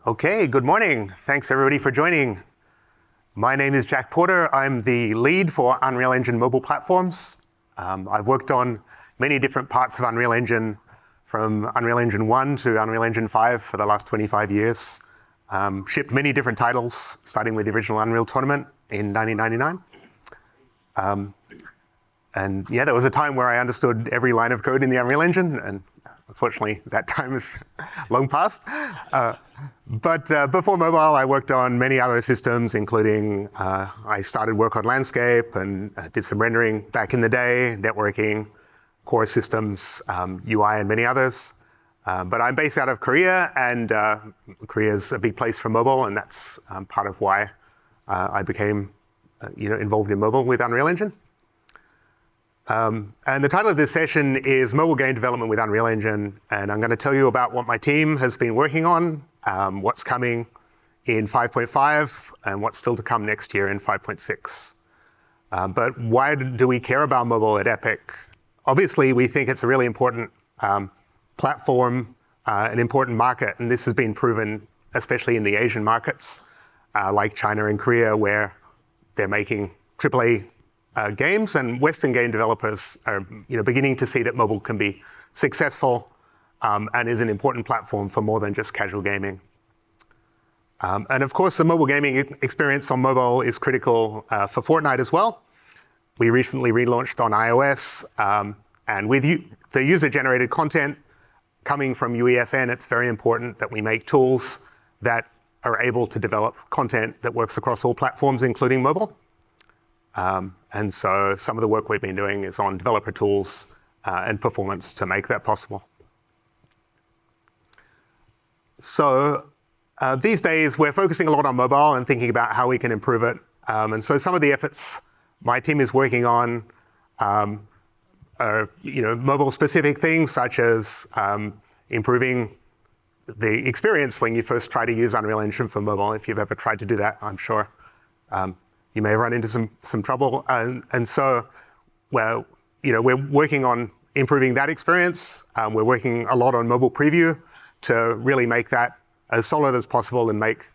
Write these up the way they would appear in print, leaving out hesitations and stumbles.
Okay, good morning. Thanks everybody for joining. My name is Jack Porter. I'm the lead for Unreal Engine mobile platforms. I've worked on many different parts of Unreal Engine, from Unreal Engine 1 to Unreal Engine 5 for the last 25 years. Shipped many different titles, starting with the original Unreal Tournament in 1999. And yeah, there was a time where I understood every line of code in the Unreal Engine, and unfortunately that time is long past. But before mobile, I worked on many other systems, including I started work on landscape and did some rendering back in the day, networking, core systems, UI, and many others. But I'm based out of Korea, and Korea is a big place for mobile, and that's part of why I became involved in mobile with Unreal Engine. And the title of this session is Mobile Game Development with Unreal Engine, and I'm going to tell you about what my team has been working on, what's coming in 5.5, and what's still to come next year in 5.6. But why do we care about mobile at Epic? Obviously, we think it's a really important platform, an important market, and this has been proven, especially in the Asian markets, like China and Korea, where they're making AAA games, and Western game developers are beginning to see that mobile can be successful and is an important platform for more than just casual gaming. And of course, the mobile gaming experience on mobile is critical for Fortnite as well. We recently relaunched on iOS, and with the user-generated content coming from UEFN, it's very important that we make tools that are able to develop content that works across all platforms, including mobile. And so some of the work we've been doing is on developer tools and performance to make that possible. So these days, we're focusing a lot on mobile and thinking about how we can improve it. And so some of the efforts my team is working on are mobile-specific things, such as improving the experience when you first try to use Unreal Engine for mobile. If you've ever tried to do that, I'm sure you may run into some trouble. And so we're working on improving that experience. We're working a lot on mobile preview to really make that as solid as possible and make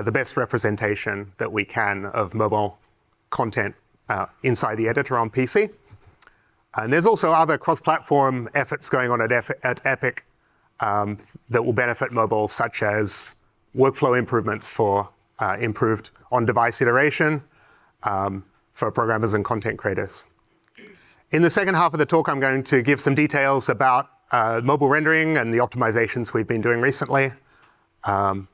the best representation that we can of mobile content inside the editor on PC. And there's also other cross-platform efforts going on at Epic that will benefit mobile, such as workflow improvements for improved on-device iteration for programmers and content creators. In the second half of the talk, I'm going to give some details about mobile rendering and the optimizations we've been doing recently, and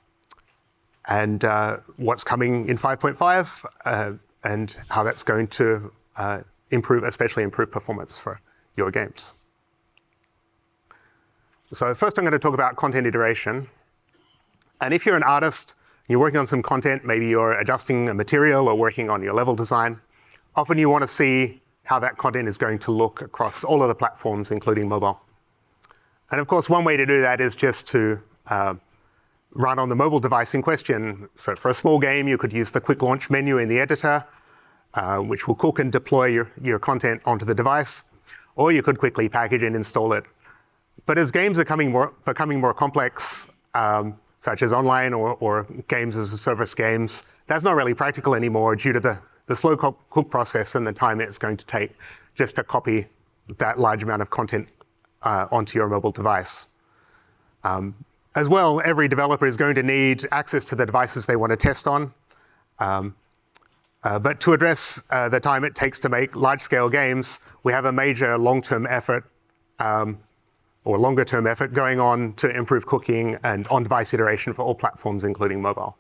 what's coming in 5.5, and how that's going to especially improve performance for your games. So first, I'm going to talk about content iteration. And if you're an artist, you're working on some content, maybe you're adjusting a material or working on your level design, often you want to see how that content is going to look across all of the platforms, including mobile. And of course, one way to do that is just to run on the mobile device in question. So for a small game, you could use the quick launch menu in the editor, which will cook and deploy your content onto the device, or you could quickly package and install it. But as games are becoming more complex, such as online or games as a service games, that's not really practical anymore due to the slow cook process and the time it's going to take just to copy that large amount of content onto your mobile device. As well, every developer is going to need access to the devices they want to test on. But to address the time it takes to make large-scale games, we have a major long-term effort or longer-term effort going on to improve cooking and on-device iteration for all platforms, including mobile.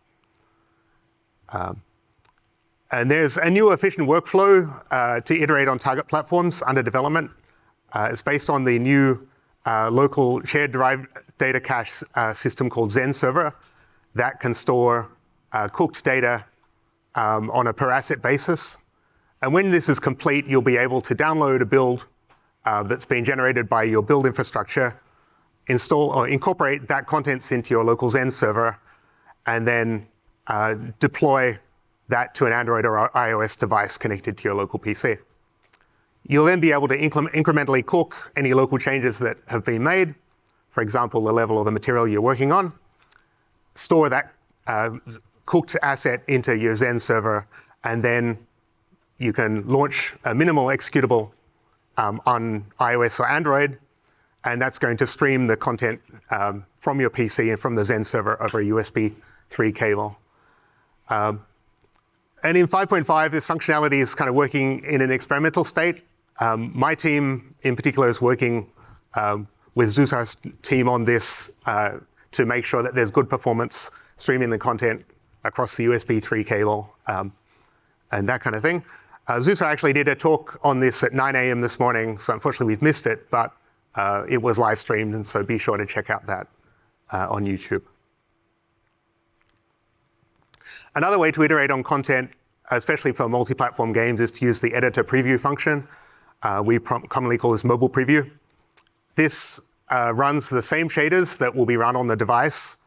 And there's a new efficient workflow to iterate on target platforms under development. It's based on the new local shared derived data cache system called Zen Server that can store cooked data on a per asset basis. And when this is complete, you'll be able to download a build that's been generated by your build infrastructure, install or incorporate that contents into your local Zen server, and then deploy that to an Android or iOS device connected to your local PC. You'll then be able to incrementally cook any local changes that have been made, for example, the level of the material you're working on, store that cooked asset into your Zen server, and then you can launch a minimal executable on iOS or Android, and that's going to stream the content from your PC and from the Zen server over a USB 3 cable. And in 5.5, this functionality is kind of working in an experimental state. My team in particular is working with Zusar's team on this to make sure that there's good performance streaming the content across the USB 3 cable and that kind of thing. Zusar actually did a talk on this at 9 a.m. this morning, so unfortunately we've missed it, but it was live streamed, and so be sure to check out that on YouTube. Another way to iterate on content, especially for multi-platform games, is to use the editor preview function. We commonly call this mobile preview. This runs the same shaders that will be run on the device,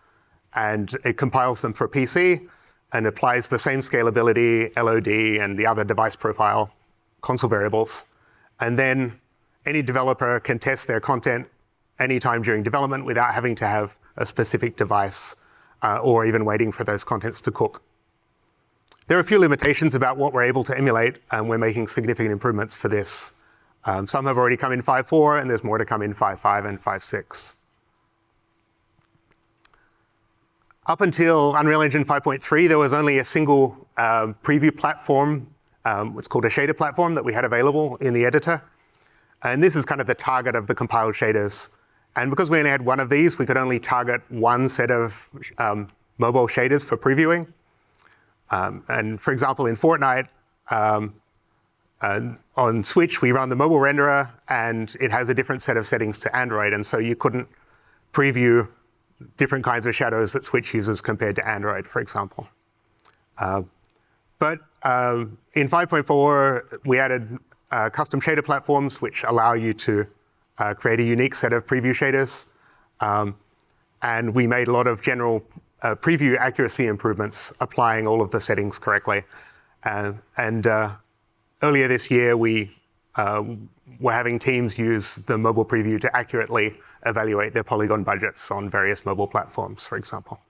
and it compiles them for PC and applies the same scalability, LOD, and the other device profile console variables. And then any developer can test their content anytime during development without having to have a specific device or even waiting for those contents to cook. There are a few limitations about what we're able to emulate, and we're making significant improvements for this. Some have already come in 5.4, and there's more to come in 5.5 and 5.6. Up until Unreal Engine 5.3, there was only a single preview platform. It's called a shader platform that we had available in the editor. And this is kind of the target of the compiled shaders. And because we only had one of these, we could only target one set of mobile shaders for previewing. And for example, in Fortnite, on Switch, we run the mobile renderer, and it has a different set of settings to Android. And so you couldn't preview different kinds of shadows that Switch uses compared to Android, for example. But in 5.4, we added custom shader platforms, which allow you to create a unique set of preview shaders. And we made a lot of general preview accuracy improvements, applying all of the settings correctly. Earlier this year, we were having teams use the mobile preview to accurately evaluate their polygon budgets on various mobile platforms, for example.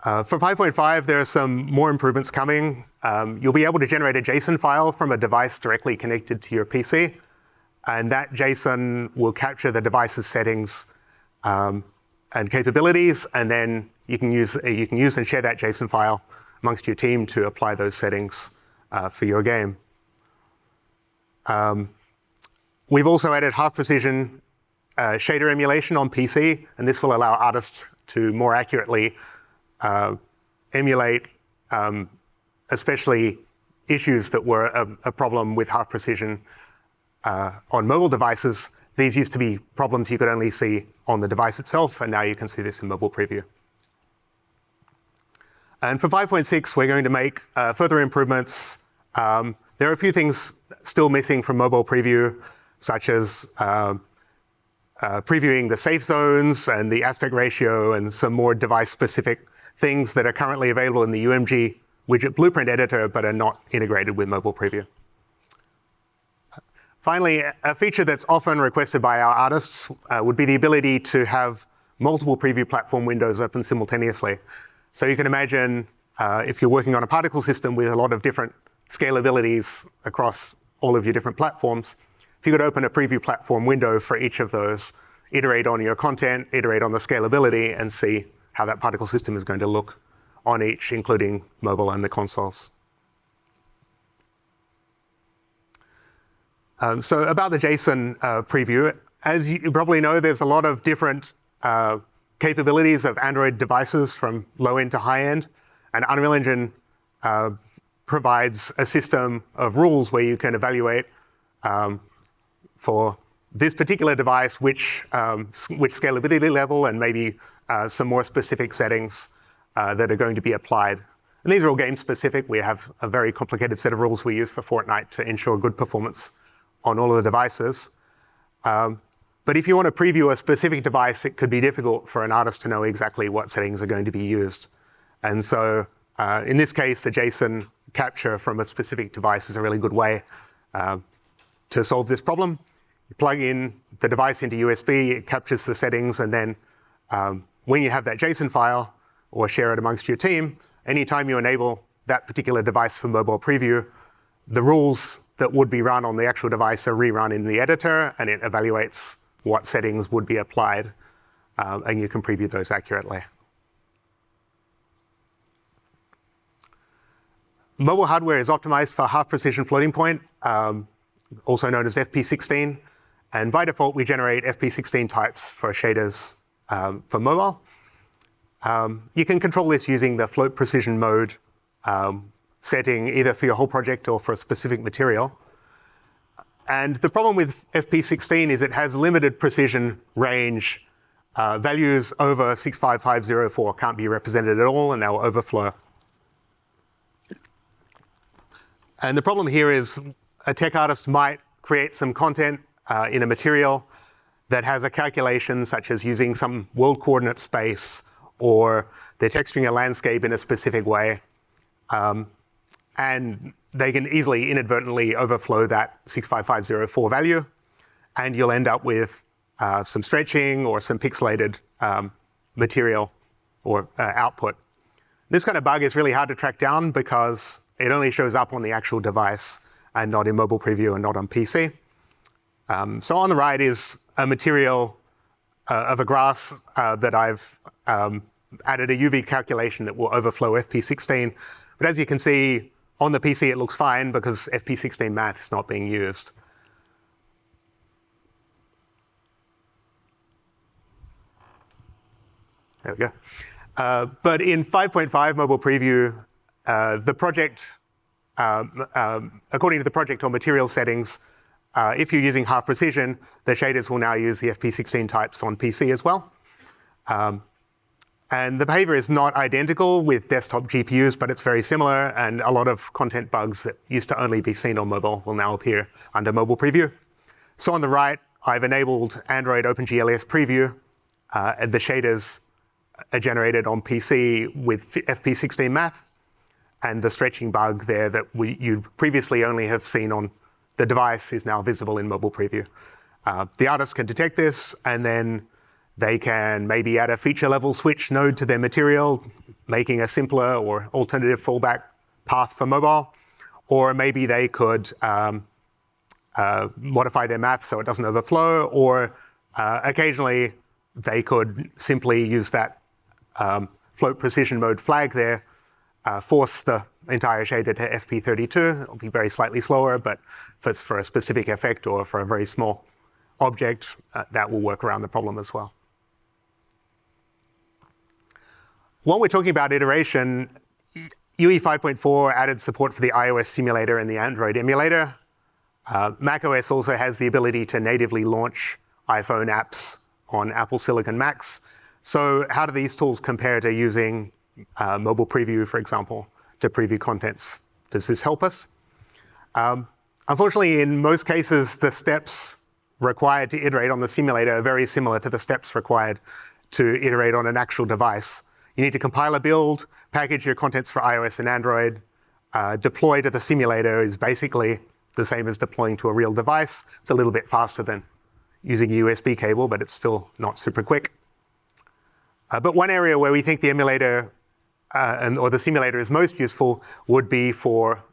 For 5.5, there are some more improvements coming. You'll be able to generate a JSON file from a device directly connected to your PC, and that JSON will capture the device's settings and capabilities, and then you can use and share that JSON file amongst your team to apply those settings for your game. We've also added half-precision shader emulation on PC, and this will allow artists to more accurately emulate especially issues that were a problem with half-precision on mobile devices. These used to be problems you could only see on the device itself, and now you can see this in mobile preview. And for 5.6, we're going to make further improvements. There are a few things still missing from mobile preview, such as previewing the safe zones and the aspect ratio and some more device-specific things that are currently available in the UMG widget blueprint editor, but are not integrated with mobile preview. Finally, a feature that's often requested by our artists would be the ability to have multiple preview platform windows open simultaneously. So you can imagine if you're working on a particle system with a lot of different scalabilities across all of your different platforms, if you could open a preview platform window for each of those, iterate on your content, iterate on the scalability, and see how that particle system is going to look on each, including mobile and the consoles. So about the JSON preview, as you probably know, there's a lot of different capabilities of Android devices from low-end to high-end, and Unreal Engine provides a system of rules where you can evaluate for this particular device which scalability level and maybe some more specific settings that are going to be applied. And these are all game-specific. We have a very complicated set of rules we use for Fortnite to ensure good performance on all of the devices. But if you want to preview a specific device, it could be difficult for an artist to know exactly what settings are going to be used. And so in this case, the JSON capture from a specific device is a really good way to solve this problem. You plug in the device into USB, it captures the settings, and then when you have that JSON file or share it amongst your team, anytime you enable that particular device for mobile preview, the rules that would be run on the actual device are rerun in the editor, and it evaluates what settings would be applied, and you can preview those accurately. Mobile hardware is optimized for half-precision floating point, also known as FP16. And by default, we generate FP16 types for shaders for mobile. You can control this using the float precision mode setting, either for your whole project or for a specific material. And the problem with FP16 is it has limited precision range. Values over 65504 can't be represented at all, and they'll overflow. And the problem here is a tech artist might create some content in a material that has a calculation such as using some world coordinate space, or they're texturing a landscape in a specific way. And they can easily inadvertently overflow that 65504 value, and you'll end up with some stretching or some pixelated material or output. This kind of bug is really hard to track down because it only shows up on the actual device and not in mobile preview and not on PC. So on the right is a material of a grass that I've added a UV calculation that will overflow FP16. But as you can see, on the PC it looks fine because FP16 math is not being used. There we go. But in 5.5 mobile preview, the project, according to the project or material settings, if you're using half precision, the shaders will now use the FP16 types on PC as well. And the behavior is not identical with desktop GPUs, but it's very similar, and a lot of content bugs that used to only be seen on mobile will now appear under mobile preview. So on the right, I've enabled Android OpenGLES preview, and the shaders are generated on PC with FP16 math, and the stretching bug there that you'd previously only have seen on the device is now visible in mobile preview. The artist can detect this, and then they can maybe add a feature level switch node to their material, making a simpler or alternative fallback path for mobile. Or maybe they could modify their math so it doesn't overflow, or occasionally they could simply use that float precision mode flag there, force the entire shader to FP32. It'll be very slightly slower, but if it's for a specific effect or for a very small object, that will work around the problem as well. While we're talking about iteration, UE 5.4 added support for the iOS simulator and the Android emulator. macOS also has the ability to natively launch iPhone apps on Apple Silicon Macs. So how do these tools compare to using mobile preview, for example, to preview contents? Does this help us? Unfortunately, in most cases, the steps required to iterate on the simulator are very similar to the steps required to iterate on an actual device. You need to compile a build, package your contents for iOS and Android. Deploy to the simulator is basically the same as deploying to a real device. It's a little bit faster than using a USB cable, but it's still not super quick. But one area where we think the emulator or the simulator is most useful would be for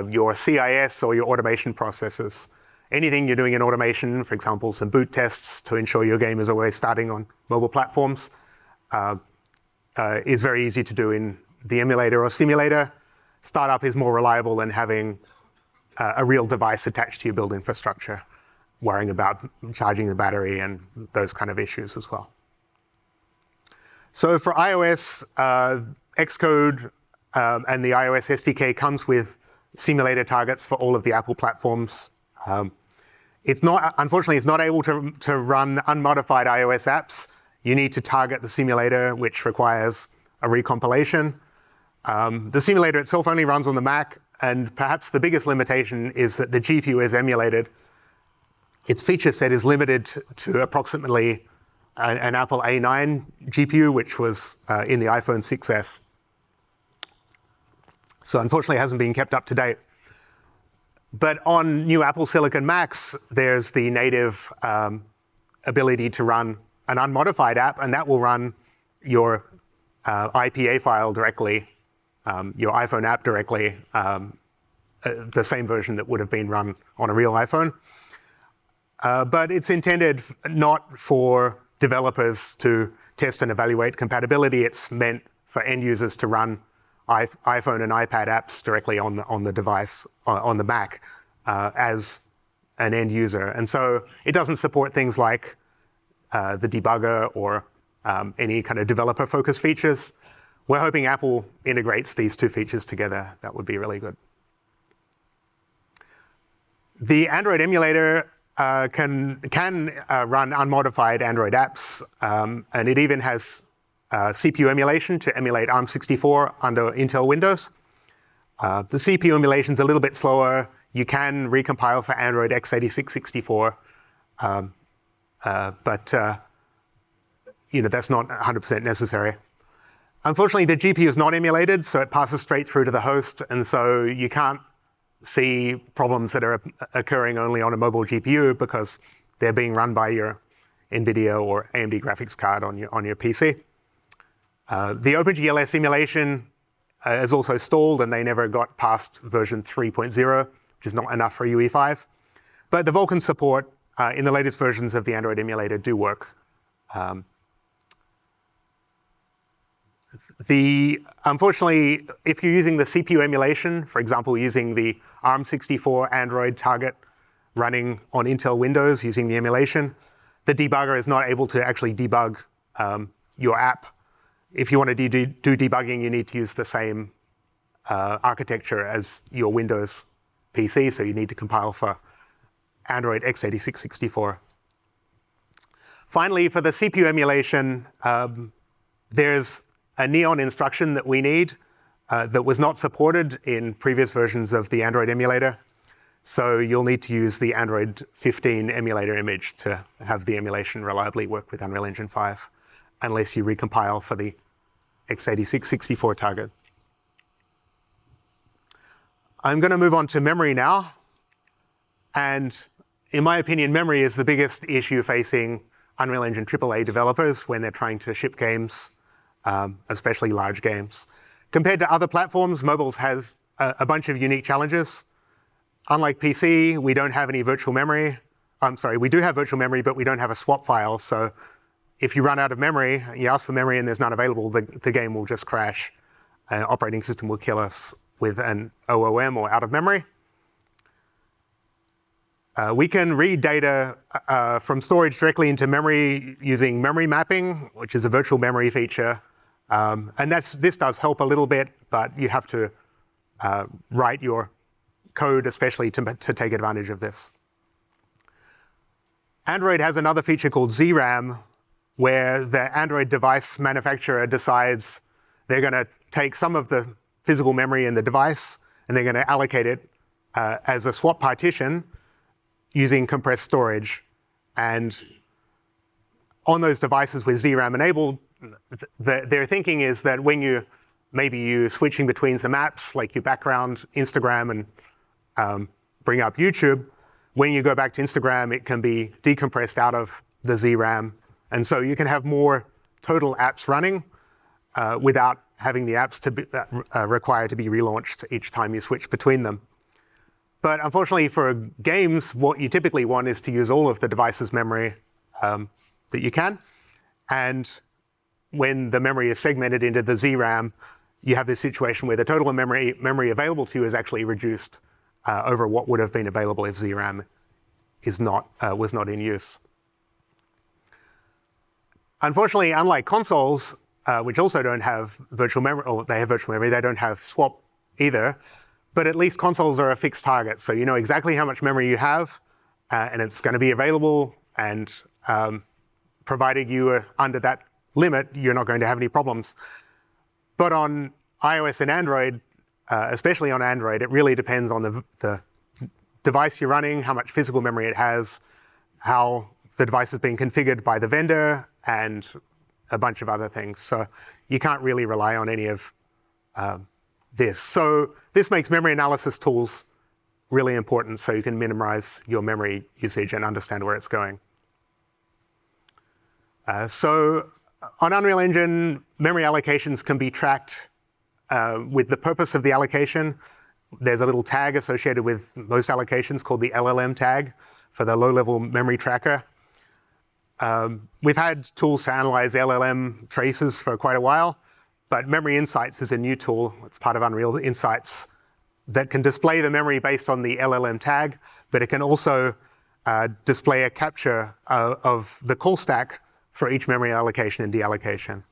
your CIS or your automation processes. Anything you're doing in automation, for example, some boot tests to ensure your game is always starting on mobile platforms, is very easy to do in the emulator or simulator. Startup is more reliable than having a real device attached to your build infrastructure, worrying about charging the battery and those kind of issues as well. So for iOS, Xcode and the iOS SDK comes with simulator targets for all of the Apple platforms. Unfortunately, it's not able to run unmodified iOS apps. You need to target the simulator, which requires a recompilation. The simulator itself only runs on the Mac, and perhaps the biggest limitation is that the GPU is emulated. Its feature set is limited to approximately an Apple A9 GPU, which was in the iPhone 6s. So unfortunately, it hasn't been kept up to date. But on new Apple Silicon Macs, there's the native ability to run an unmodified app, and that will run your IPA file directly, your iPhone app directly, the same version that would have been run on a real iPhone. But it's intended not for developers to test and evaluate compatibility. It's meant for end users to run iPhone and iPad apps directly on the device, on the Mac, as an end user. And so it doesn't support things like the debugger or any kind of developer-focused features. We're hoping Apple integrates these two features together. That would be really good. The Android emulator can run unmodified Android apps, and it even has CPU emulation to emulate ARM64 under Intel Windows. The CPU emulation is a little bit slower. You can recompile for Android x86-64, but that's not 100% necessary. Unfortunately, the GPU is not emulated, so it passes straight through to the host, and so you can't see problems that are occurring only on a mobile GPU because they're being run by your NVIDIA or AMD graphics card on your PC. The OpenGL emulation is also stalled, and they never got past version 3.0, which is not enough for UE5. But the Vulkan support in the latest versions of the Android emulator do work. Unfortunately, if you're using the CPU emulation, for example, using the ARM64 Android target running on Intel Windows using the emulation, the debugger is not able to actually debug your app. If you want to do debugging, you need to use the same architecture as your Windows PC, so you need to compile for Android x86-64. Finally, for the CPU emulation, there's a Neon instruction that we need that was not supported in previous versions of the Android emulator. So you'll need to use the Android 15 emulator image to have the emulation reliably work with Unreal Engine 5, unless you recompile for the x86-64 target. I'm going to move on to memory now. And in my opinion, memory is the biggest issue facing Unreal Engine AAA developers when they're trying to ship games, especially large games. Compared to other platforms, mobiles has a bunch of unique challenges. Unlike PC, we don't have any virtual memory. I'm sorry, we do have virtual memory, but we don't have a swap file. So if you run out of memory, you ask for memory and there's none available, the game will just crash. Operating system will kill us with an OOM or out of memory. We can read data from storage directly into memory using memory mapping, which is a virtual memory feature. And this does help a little bit, but you have to write your code especially to take advantage of this. Android has another feature called ZRAM, where the Android device manufacturer decides they're going to take some of the physical memory in the device, and they're going to allocate it as a swap partition using compressed storage. And on those devices with ZRAM enabled, their thinking is that when you're switching between some apps, like your background, Instagram, and bring up YouTube, when you go back to Instagram, it can be decompressed out of the ZRAM. And so you can have more total apps running without having the apps to be required to be relaunched each time you switch between them. But unfortunately for games, what you typically want is to use all of the device's memory that you can. And when the memory is segmented into the ZRAM, you have this situation where the total memory available to you is actually reduced over what would have been available if ZRAM was not in use. Unfortunately, unlike consoles, which also don't have virtual memory, or they have virtual memory, they don't have swap either. But at least consoles are a fixed target, so you know exactly how much memory you have, and it's going to be available. And provided you are under that limit, you're not going to have any problems. But on iOS and Android, especially on Android, it really depends on the device you're running, how much physical memory it has, how the device is being configured by the vendor, and a bunch of other things. So you can't really rely on any of this. So this makes memory analysis tools really important so you can minimize your memory usage and understand where it's going. So on Unreal Engine, memory allocations can be tracked with the purpose of the allocation. There's a little tag associated with most allocations called the LLM tag for the low-level memory tracker. We've had tools to analyze LLM traces for quite a while, but Memory Insights is a new tool. It's part of Unreal Insights that can display the memory based on the LLM tag, but it can also display a capture of the call stack for each memory allocation and deallocation.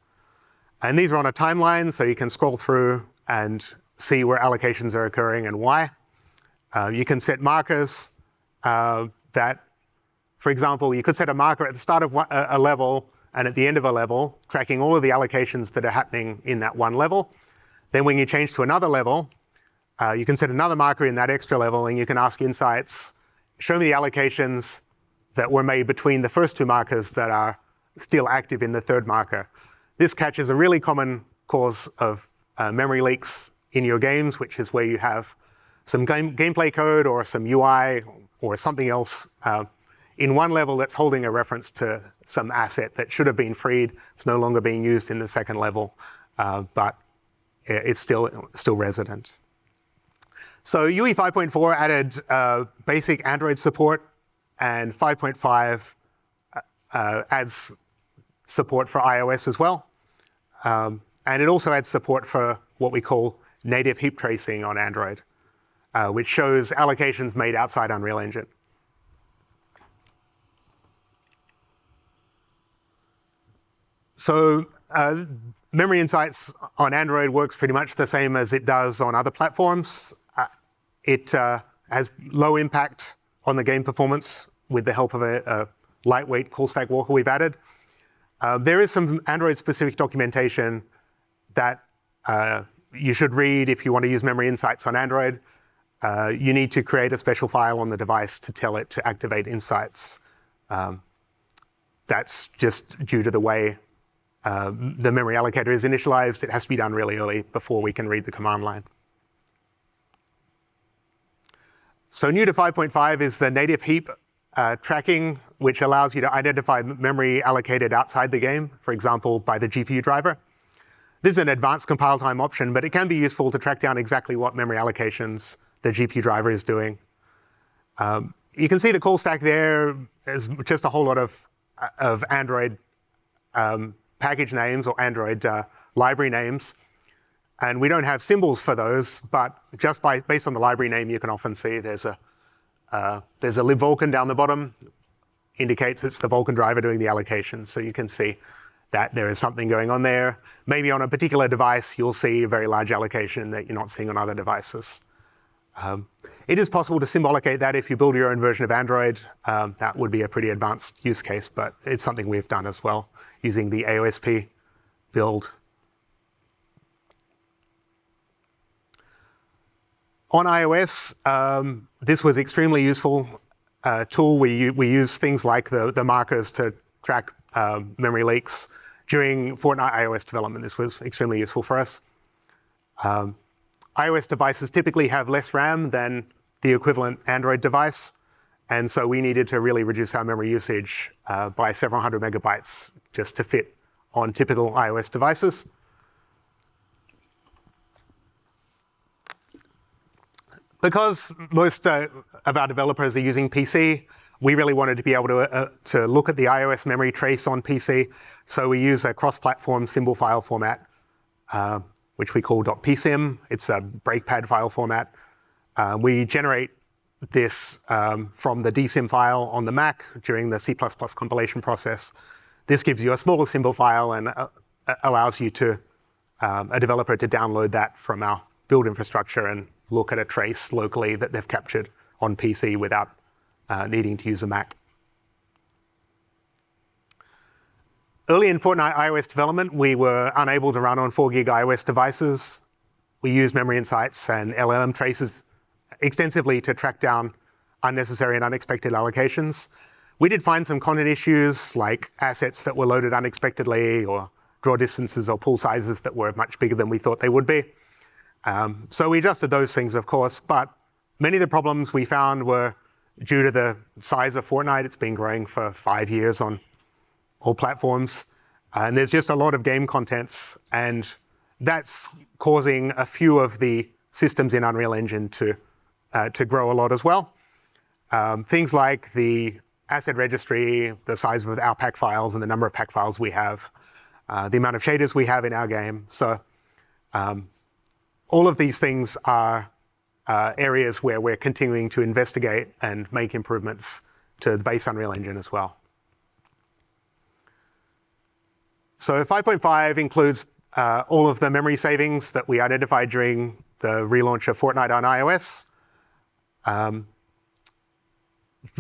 And these are on a timeline, so you can scroll through and see where allocations are occurring and why. You can set markers that, for example, you could set a marker at the start of a level and at the end of a level, tracking all of the allocations that are happening in that one level. Then when you change to another level, you can set another marker in that extra level, and you can ask Insights, show me the allocations that were made between the first two markers that are still active in the third marker. This catches a really common cause of memory leaks in your games, which is where you have some gameplay code or some UI or something else in one level that's holding a reference to some asset that should have been freed. It's no longer being used in the second level, but it's still resident. So UE 5.4 added basic Android support, and 5.5 adds support for iOS as well. And it also adds support for what we call native heap tracing on Android, which shows allocations made outside Unreal Engine. So Memory Insights on Android works pretty much the same as it does on other platforms. It has low impact on the game performance with the help of a lightweight call stack walker we've added. There is some Android-specific documentation that you should read if you want to use Memory Insights on Android. You need to create a special file on the device to tell it to activate Insights. That's just due to the way the memory allocator is initialized. It has to be done really early before we can read the command line. So new to 5.5 is the native heap tracking, which allows you to identify memory allocated outside the game, for example, by the GPU driver. This is an advanced compile time option, but it can be useful to track down exactly what memory allocations the GPU driver is doing. You can see the call stack there is just a whole lot of Android package names or Android library names. And we don't have symbols for those, but just based on the library name, you can often see there's a libvulcan down the bottom, indicates it's the Vulkan driver doing the allocation. So you can see that there is something going on there. Maybe on a particular device, you'll see a very large allocation that you're not seeing on other devices. It is possible to symbolicate that if you build your own version of Android. That would be a pretty advanced use case, but it's something we've done as well using the AOSP build. On iOS, this was extremely useful tool. We use things like the markers to track memory leaks. During Fortnite iOS development, this was extremely useful for us. iOS devices typically have less RAM than the equivalent Android device, and so we needed to really reduce our memory usage by several hundred megabytes just to fit on typical iOS devices. Because most of our developers are using PC, we really wanted to be able to look at the iOS memory trace on PC. So we use a cross-platform symbol file format, which we call .psim. It's a breakpad file format. We generate this from the dsim file on the Mac during the C++ compilation process. This gives you a smaller symbol file and allows you to, a developer to download that from our build infrastructure and look at a trace locally that they've captured on PC without needing to use a Mac. Early in Fortnite iOS development, we were unable to run on 4 gig iOS devices. We used Memory Insights and LLM traces extensively to track down unnecessary and unexpected allocations. We did find some content issues like assets that were loaded unexpectedly or draw distances or pool sizes that were much bigger than we thought they would be. So we adjusted those things, of course, but many of the problems we found were due to the size of Fortnite. It's been growing for 5 years on all platforms. And there's just a lot of game contents, and that's causing a few of the systems in Unreal Engine to grow a lot as well. Things like the asset registry, the size of our pack files and the number of pack files we have, the amount of shaders we have in our game. So all of these things are areas where we're continuing to investigate and make improvements to the base Unreal Engine as well. So 5.5 includes all of the memory savings that we identified during the relaunch of Fortnite on iOS.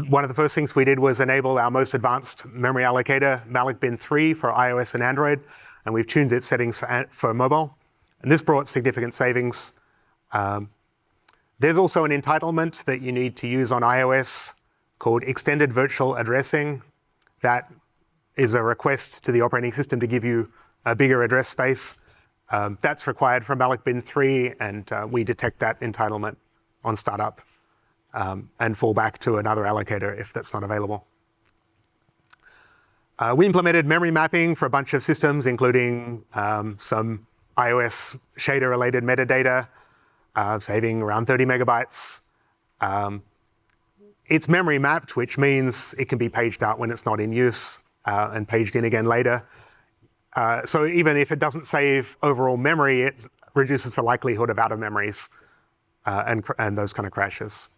One of the first things we did was enable our most advanced memory allocator, malloc bin 3, for iOS and Android, and we've tuned its settings for mobile. And this brought significant savings. There's also an entitlement that you need to use on iOS called extended virtual addressing. That is a request to the operating system to give you a bigger address space. That's required from malloc bin 3, and we detect that entitlement on startup and fall back to another allocator if that's not available. We implemented memory mapping for a bunch of systems, including some iOS shader-related metadata, saving around 30 megabytes. It's memory mapped, which means it can be paged out when it's not in use and paged in again later. So even if it doesn't save overall memory, it reduces the likelihood of out of memories and those kind of crashes.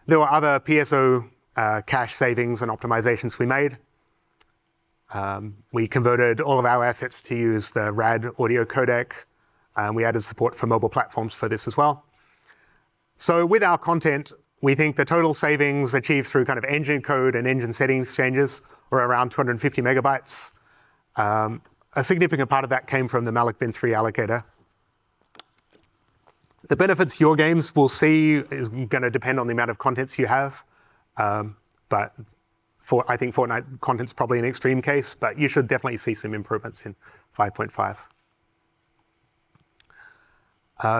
There were other PSO cache savings and optimizations we made. We converted all of our assets to use the RAD audio codec, and we added support for mobile platforms for this as well. So with our content, we think the total savings achieved through kind of engine code and engine settings changes were around 250 megabytes. A significant part of that came from the malloc bin 3 allocator. The benefits your games will see is going to depend on the amount of contents you have. But I think Fortnite content's probably an extreme case, but you should definitely see some improvements in 5.5.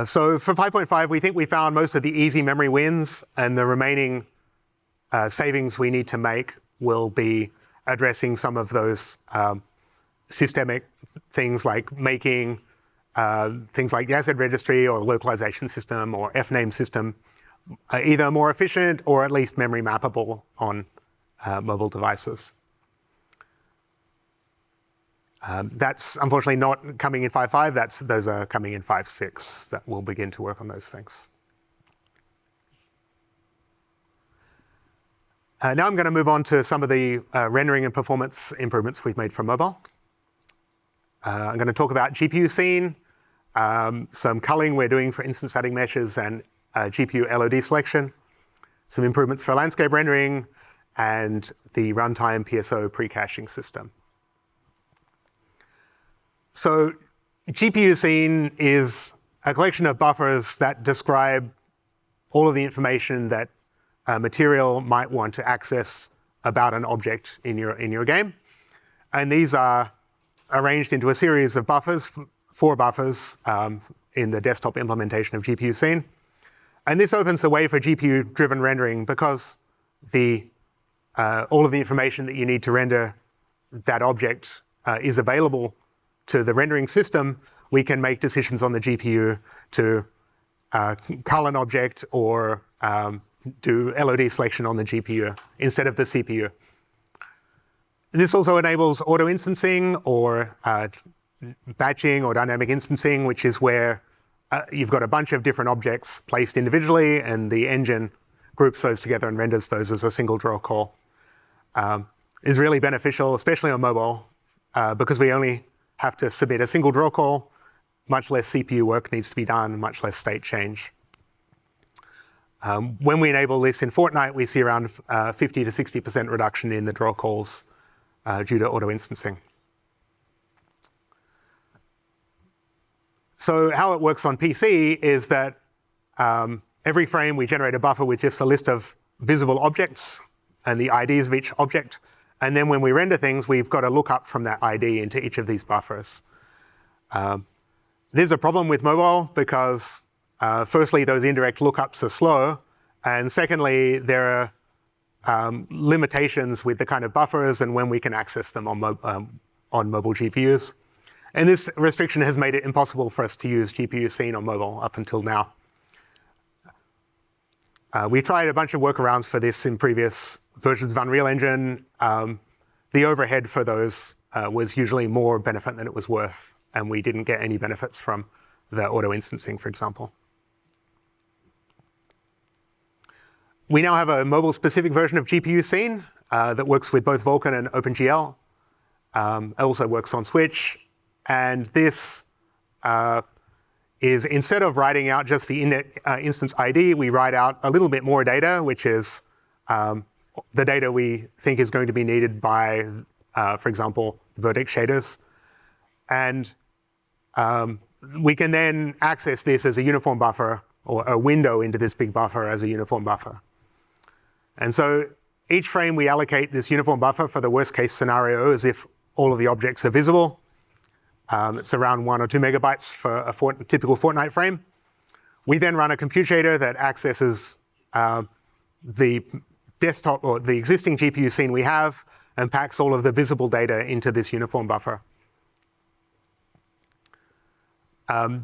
So for 5.5, we think we found most of the easy memory wins, and the remaining savings we need to make will be addressing some of those systemic things, like making things like the asset registry or localization system or FNAME system either more efficient or at least memory mappable on mobile devices. That's unfortunately not coming in 5.5. Those are coming in 5.6 that we'll begin to work on those things. Now I'm going to move on to some of the rendering and performance improvements we've made for mobile. I'm going to talk about GPU scene, some culling we're doing for instance adding meshes and GPU LOD selection, some improvements for landscape rendering, and the Runtime PSO pre-caching system. So GPU scene is a collection of buffers that describe all of the information that material might want to access about an object in your game. And these are arranged into a series of buffers, 4 buffers in the desktop implementation of GPU scene. And this opens the way for GPU-driven rendering because all of the information that you need to render that object is available to the rendering system. We can make decisions on the GPU to cull an object or do LOD selection on the GPU instead of the CPU. This also enables auto-instancing or batching or dynamic instancing, which is where you've got a bunch of different objects placed individually, and the engine groups those together and renders those as a single draw call. Is really beneficial, especially on mobile, because we only have to submit a single draw call. Much less CPU work needs to be done, much less state change. When we enable this in Fortnite, we see around 50 to 60% reduction in the draw calls due to auto-instancing. So how it works on PC is that every frame we generate a buffer with just a list of visible objects and the IDs of each object. And then when we render things, we've got to look up from that ID into each of these buffers. There's a problem with mobile because firstly, those indirect lookups are slow. And secondly, there limitations with the kind of buffers and when we can access them on mobile GPUs. And this restriction has made it impossible for us to use GPU scene on mobile up until now. We tried a bunch of workarounds for this in previous versions of Unreal Engine. The overhead for those was usually more benefit than it was worth, and we didn't get any benefits from the auto-instancing, for example. We now have a mobile-specific version of GPU scene that works with both Vulkan and OpenGL. It also works on Switch. And this is, instead of writing out just the instance ID, we write out a little bit more data, which is the data we think is going to be needed by, for example, vertex shaders. And we can then access this as a uniform buffer, or a window into this big buffer as a uniform buffer. And so each frame we allocate this uniform buffer for the worst case scenario as if all of the objects are visible. It's around 1 or 2 megabytes for a typical Fortnite frame. We then run a compute shader that accesses the desktop or the existing GPU scene we have and packs all of the visible data into this uniform buffer.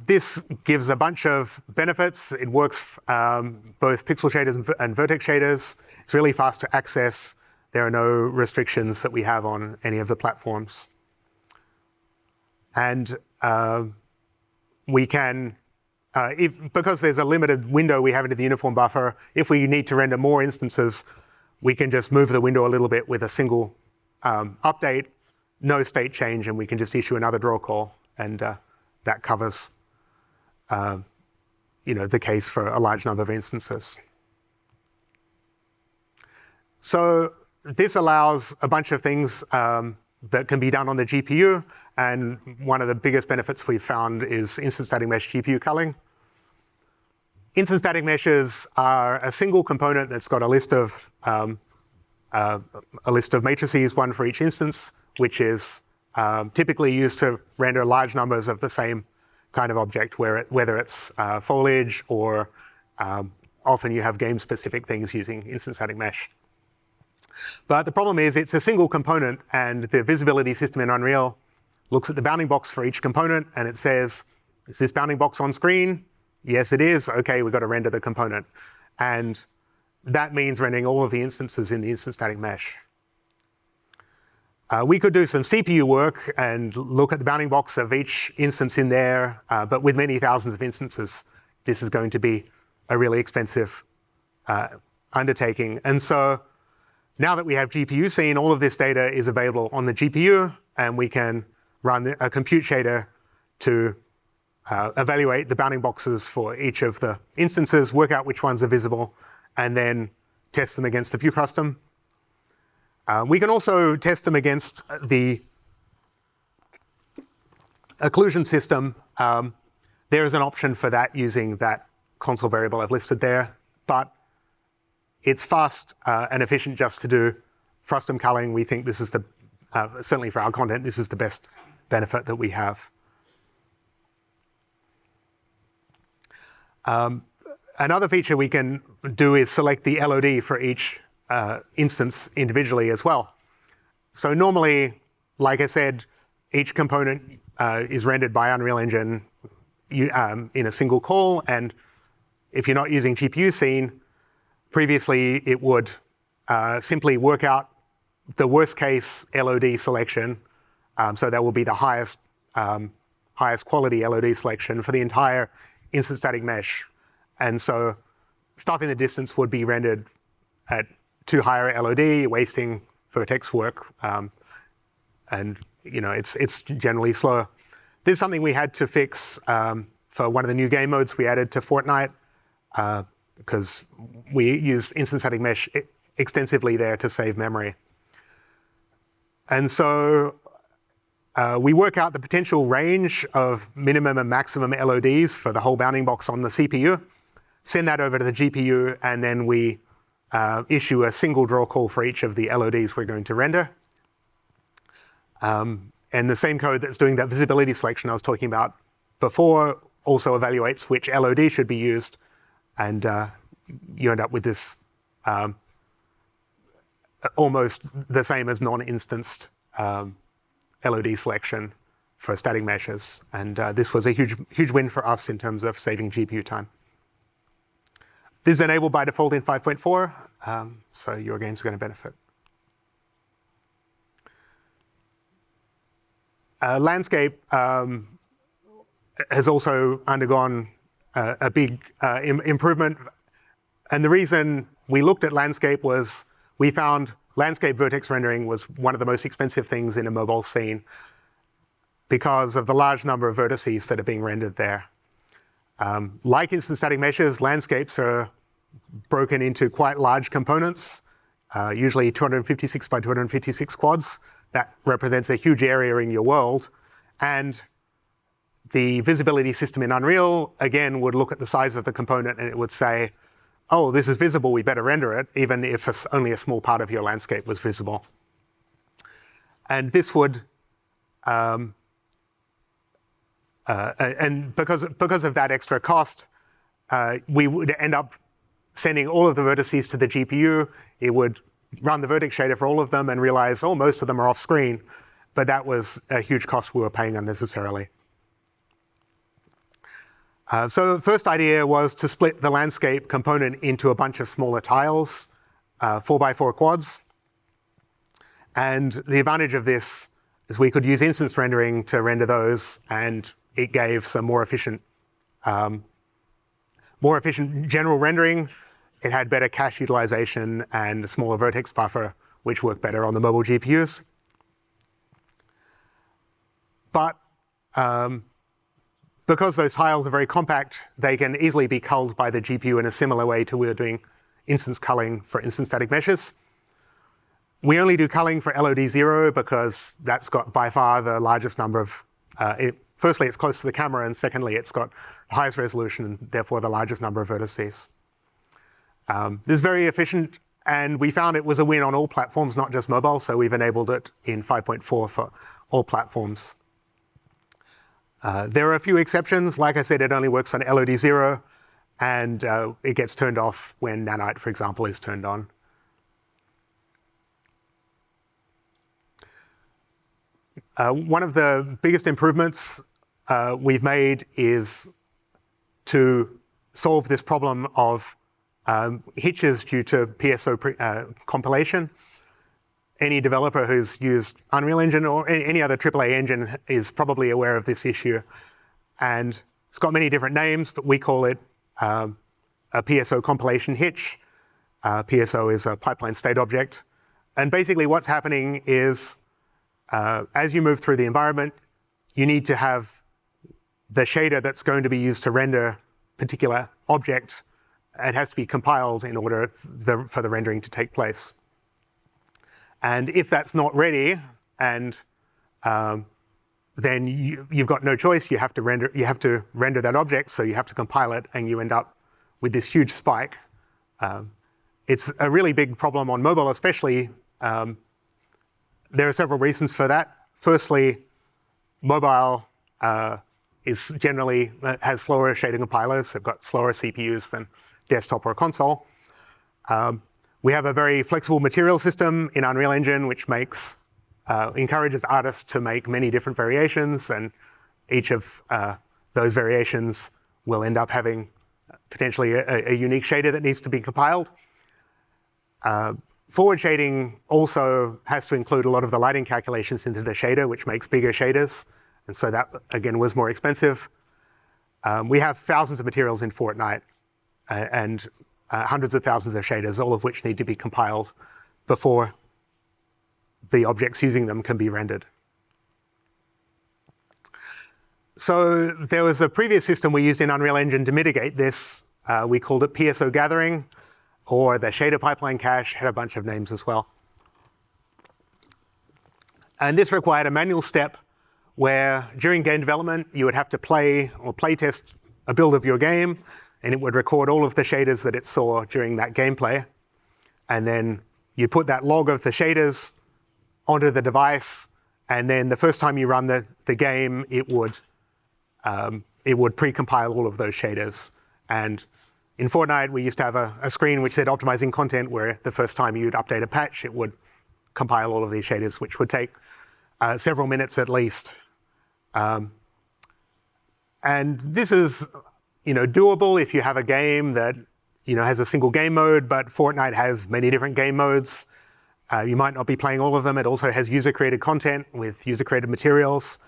This gives a bunch of benefits. It works both pixel shaders and vertex shaders. It's really fast to access. There are no restrictions that we have on any of the platforms. And we can, because there's a limited window we have into the uniform buffer, if we need to render more instances, we can just move the window a little bit with a single update, no state change, and we can just issue another draw call. And that covers the case for a large number of instances. So this allows a bunch of things that can be done on the GPU, and one of the biggest benefits we've found is instant static mesh GPU culling. Instant static meshes are a single component that's got a list of matrices, one for each instance, which is typically used to render large numbers of the same kind of object, whether it's foliage or often you have game-specific things using instant static mesh. But the problem is it's a single component, and the visibility system in Unreal looks at the bounding box for each component, and it says, is this bounding box on screen? Yes, it is. OK, we've got to render the component. And that means rendering all of the instances in the instant static mesh. We could do some CPU work and look at the bounding box of each instance in there, but with many thousands of instances, this is going to be a really expensive undertaking. And so now that we have GPU scene, all of this data is available on the GPU, and we can run a compute shader to evaluate the bounding boxes for each of the instances, work out which ones are visible, and then test them against the view custom. We can also test them against the occlusion system. There is an option for that using that console variable I've listed there, but it's fast and efficient just to do frustum culling. We think this is the, certainly for our content, this is the best benefit that we have. Another feature we can do is select the LOD for each instance individually as well. So normally, like I said, each component is rendered by Unreal Engine in a single call, and if you're not using GPU scene, previously it would simply work out the worst case LOD selection, so that will be the highest quality LOD selection for the entire instant static mesh. And so stuff in the distance would be rendered at too higher LOD, wasting vertex work, and it's generally slow. This is something we had to fix for one of the new game modes we added to Fortnite, because we use instant static mesh extensively there to save memory. And so we work out the potential range of minimum and maximum LODs for the whole bounding box on the CPU, send that over to the GPU, and then we issue a single draw call for each of the LODs we're going to render. And the same code that's doing that visibility selection I was talking about before also evaluates which LOD should be used, and you end up with this almost the same as non-instanced LOD selection for static meshes. And this was a huge win for us in terms of saving GPU time. This is enabled by default in 5.4, so your games are going to benefit. Landscape has also undergone a big improvement. And the reason we looked at landscape was we found landscape vertex rendering was one of the most expensive things in a mobile scene because of the large number of vertices that are being rendered there. Like instant static meshes, landscapes are broken into quite large components, usually 256 by 256 quads. That represents a huge area in your world. And the visibility system in Unreal, again, would look at the size of the component and it would say, oh, this is visible, we better render it, even if only a small part of your landscape was visible. And this would, and because of that extra cost, we would end up sending all of the vertices to the GPU. It would run the vertex shader for all of them and realize, oh, most of them are off screen. But that was a huge cost we were paying unnecessarily. So the first idea was to split the landscape component into a bunch of smaller tiles, 4x4 quads. And the advantage of this is we could use instance rendering to render those, and it gave some more efficient general rendering. It had better cache utilization and a smaller vertex buffer, which worked better on the mobile GPUs. But because those tiles are very compact, they can easily be culled by the GPU in a similar way to we were doing instance culling for instant static meshes. We only do culling for LOD0 because that's got by far the largest number of, firstly, it's close to the camera, and secondly, it's got the highest resolution and therefore the largest number of vertices. This is very efficient, and we found it was a win on all platforms, not just mobile, so we've enabled it in 5.4 for all platforms. There are a few exceptions. Like I said, it only works on LOD0, and it gets turned off when Nanite, for example, is turned on. One of the biggest improvements we've made is to solve this problem of hitches due to PSO compilation. Any developer who's used Unreal Engine or any other AAA engine is probably aware of this issue. And it's got many different names, but we call it a PSO compilation hitch. PSO is a pipeline state object. And basically what's happening is as you move through the environment, you need to have the shader that's going to be used to render particular object. It has to be compiled in order for the rendering to take place. And if that's not ready, and then you've got no choice, you have to render that object, so you have to compile it, and you end up with this huge spike. It's a really big problem on mobile, especially. There are several reasons for that. Firstly, mobile is generally has slower shader compilers. They've got slower CPUs than desktop or console. We have a very flexible material system in Unreal Engine, which encourages artists to make many different variations, and each of those variations will end up having potentially a unique shader that needs to be compiled. Forward shading also has to include a lot of the lighting calculations into the shader, which makes bigger shaders, and so that, again, was more expensive. We have thousands of materials in Fortnite, and hundreds of thousands of shaders, all of which need to be compiled before the objects using them can be rendered. So there was a previous system we used in Unreal Engine to mitigate this. We called it PSO gathering, or the shader pipeline cache, had a bunch of names as well. And this required a manual step where during game development, you would have to play or playtest a build of your game, and it would record all of the shaders that it saw during that gameplay. And then you put that log of the shaders onto the device, and then the first time you run the game, it would pre-compile all of those shaders. And In Fortnite, we used to have a screen which said optimizing content, where the first time you'd update a patch, it would compile all of these shaders, which would take several minutes at least. And this is doable if you have a game that has a single game mode, but Fortnite has many different game modes. You might not be playing all of them. It also has user-created content with user-created materials.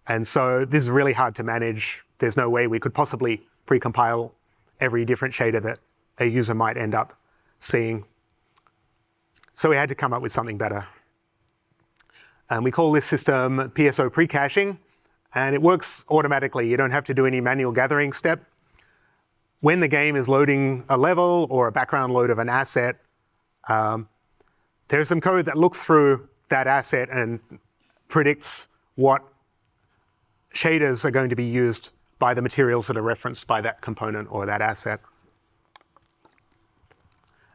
And so this is really hard to manage. There's no way we could possibly pre-compile every different shader that a user might end up seeing. So we had to come up with something better. And we call this system PSO pre-caching. And it works automatically. You don't have to do any manual gathering step. When the game is loading a level or a background load of an asset, there's some code that looks through that asset and predicts what shaders are going to be used by the materials that are referenced by that component or that asset.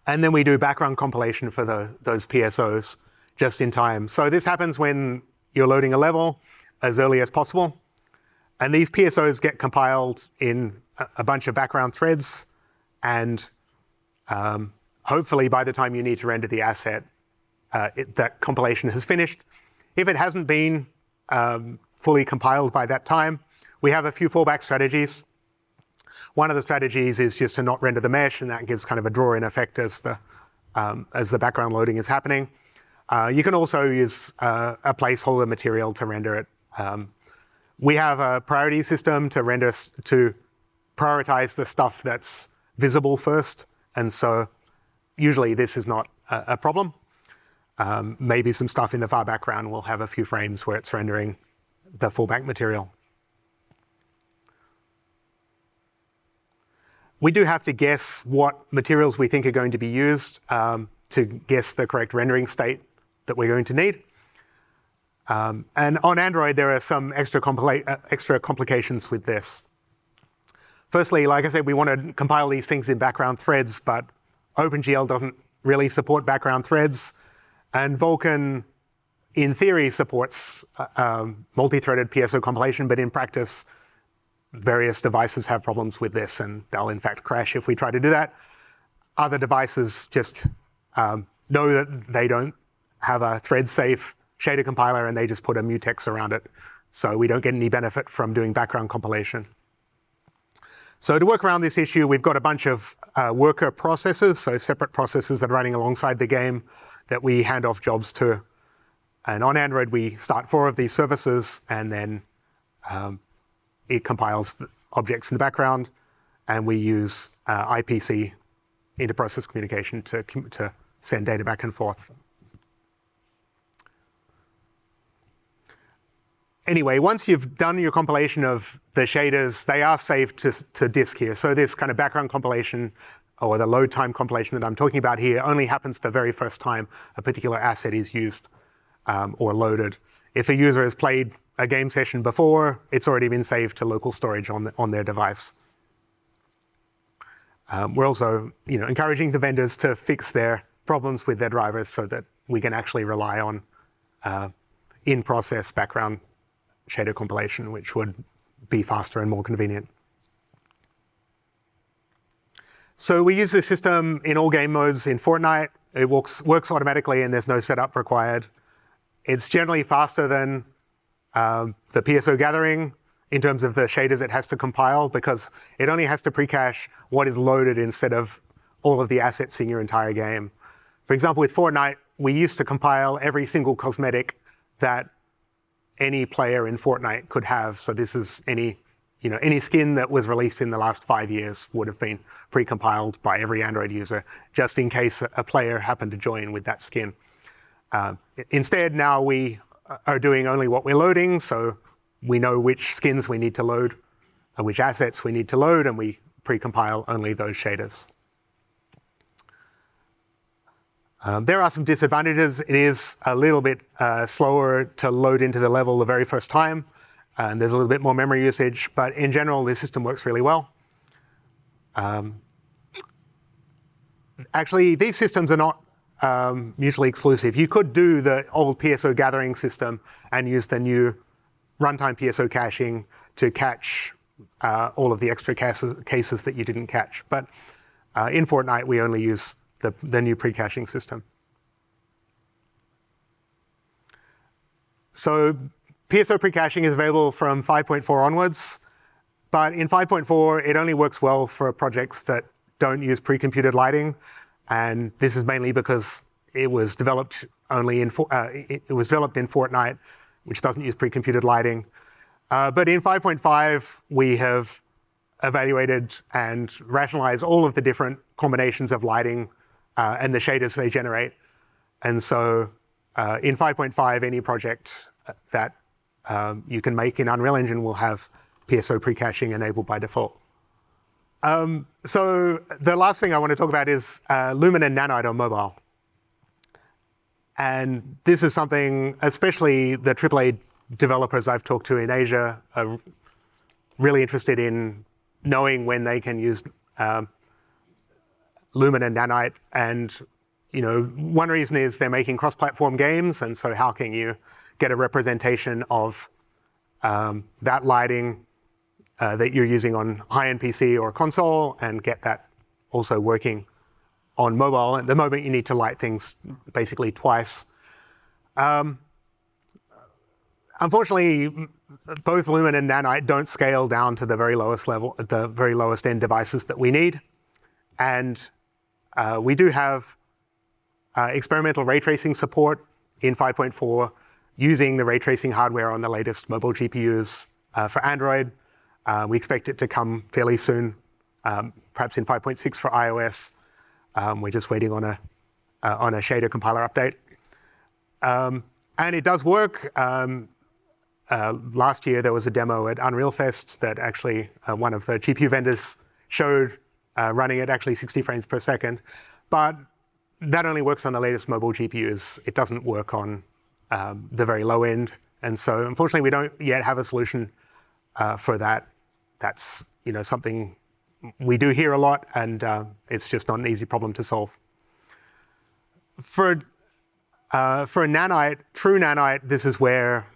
And then we do background compilation for those PSOs just in time. So this happens when you're loading a level as early as possible. And these PSOs get compiled in a bunch of background threads. And hopefully by the time you need to render the asset, that compilation has finished. If it hasn't been fully compiled by that time, we have a few fallback strategies. One of the strategies is just to not render the mesh, and that gives kind of a draw-in effect as the background loading is happening. You can also use a placeholder material to render it. We have a priority system to prioritize the stuff that's visible first, and so usually this is not a problem. Maybe some stuff in the far background will have a few frames where it's rendering the fallback material. We do have to guess what materials we think are going to be used to guess the correct rendering state that we're going to need. And on Android, there are some extra complications with this. Firstly, like I said, we want to compile these things in background threads, but OpenGL doesn't really support background threads. And Vulkan, in theory, supports multi-threaded PSO compilation, but in practice, various devices have problems with this, and they'll in fact crash if we try to do that. Other devices just know that they don't have a thread-safe shader compiler, and they just put a mutex around it. So we don't get any benefit from doing background compilation. So to work around this issue, we've got a bunch of worker processes, so separate processes that are running alongside the game that we hand off jobs to. And on Android, we start 4 of these services, and then it compiles the objects in the background, and we use IPC, inter-process communication, to send data back and forth. Anyway, once you've done your compilation of the shaders, they are saved to disk here. So this kind of background compilation, or the load time compilation that I'm talking about here, only happens the very first time a particular asset is used or loaded. If a user has played a game session before, it's already been saved to local storage on their device. We're also encouraging the vendors to fix their problems with their drivers so that we can actually rely on in-process background shader compilation, which would be faster and more convenient. So we use this system in all game modes in Fortnite. It works automatically, and there's no setup required. It's generally faster than the PSO gathering in terms of the shaders it has to compile, because it only has to pre-cache what is loaded instead of all of the assets in your entire game. For example, with Fortnite, we used to compile every single cosmetic that any player in Fortnite could have. So this is any skin that was released in the last 5 years would have been pre-compiled by every Android user, just in case a player happened to join with that skin. Instead, now we are doing only what we're loading, so we know which skins we need to load, which assets we need to load, and we pre-compile only those shaders. There are some disadvantages. It is a little bit slower to load into the level the very first time, and there's a little bit more memory usage, but in general, this system works really well. Actually, these systems are not mutually exclusive. You could do the old PSO gathering system and use the new runtime PSO caching to catch all of the extra cases that you didn't catch. But In Fortnite, we only use the new pre-caching system. So PSO pre-caching is available from 5.4 onwards, but in 5.4, it only works well for projects that don't use pre-computed lighting, and this is mainly because it was developed only in it was developed in Fortnite, which doesn't use pre-computed lighting. But in 5.5, we have evaluated and rationalized all of the different combinations of lighting and the shaders they generate. And so in 5.5, any project that you can make in Unreal Engine will have PSO pre-caching enabled by default. So the last thing I want to talk about is Lumen and Nanite on mobile. And this is something, especially the AAA developers I've talked to in Asia are really interested in knowing when they can use Lumen and Nanite. And one reason is they're making cross-platform games, and so how can you get a representation of that lighting that you're using on high-end PC or console and get that also working on mobile. At the moment, you need to light things basically twice. Unfortunately, both Lumen and Nanite don't scale down to the very lowest level, the very lowest end devices that we need. And we do have experimental ray tracing support in 5.4 using the ray tracing hardware on the latest mobile GPUs for Android. We expect it to come fairly soon, perhaps in 5.6 for iOS. We're just waiting on a shader compiler update. And it does work. Last year, there was a demo at Unreal Fest that actually one of the GPU vendors showed running at actually 60 frames per second. But that only works on the latest mobile GPUs. It doesn't work on the very low end. And so unfortunately, we don't yet have a solution for that. That's something we do hear a lot, and it's just not an easy problem to solve. For a Nanite, true Nanite, this is where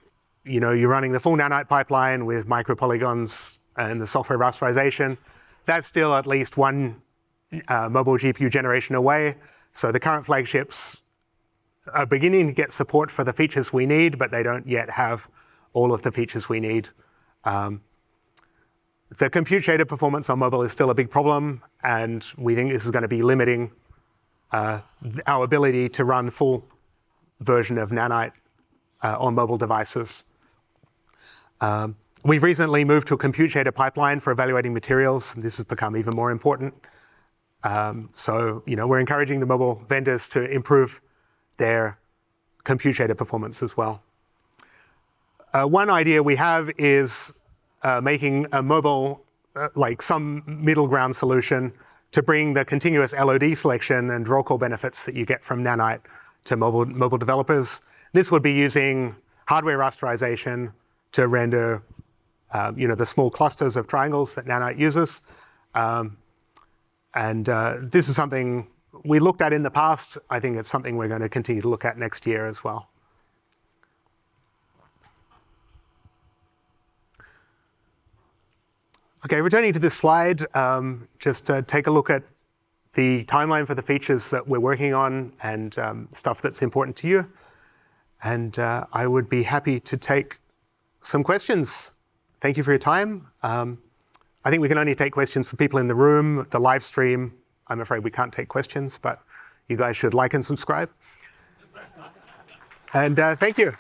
you're running the full Nanite pipeline with micropolygons and the software rasterization. That's still at least one mobile GPU generation away. So the current flagships are beginning to get support for the features we need, but they don't yet have all of the features we need. The compute shader performance on mobile is still a big problem, and we think this is going to be limiting our ability to run full version of Nanite on mobile devices. We've recently moved to a compute shader pipeline for evaluating materials. This has become even more important. So we're encouraging the mobile vendors to improve their compute shader performance as well. One idea we have is making a mobile, like some middle ground solution to bring the continuous LOD selection and draw call benefits that you get from Nanite to mobile developers. This would be using hardware rasterization to render the small clusters of triangles that Nanite uses. This is something we looked at in the past. I think it's something we're going to continue to look at next year as well. Okay, returning to this slide, just to take a look at the timeline for the features that we're working on and stuff that's important to you. And I would be happy to take some questions. Thank you for your time. I think we can only take questions for people in the room. The live stream, I'm afraid we can't take questions, but you guys should like and subscribe. And thank you.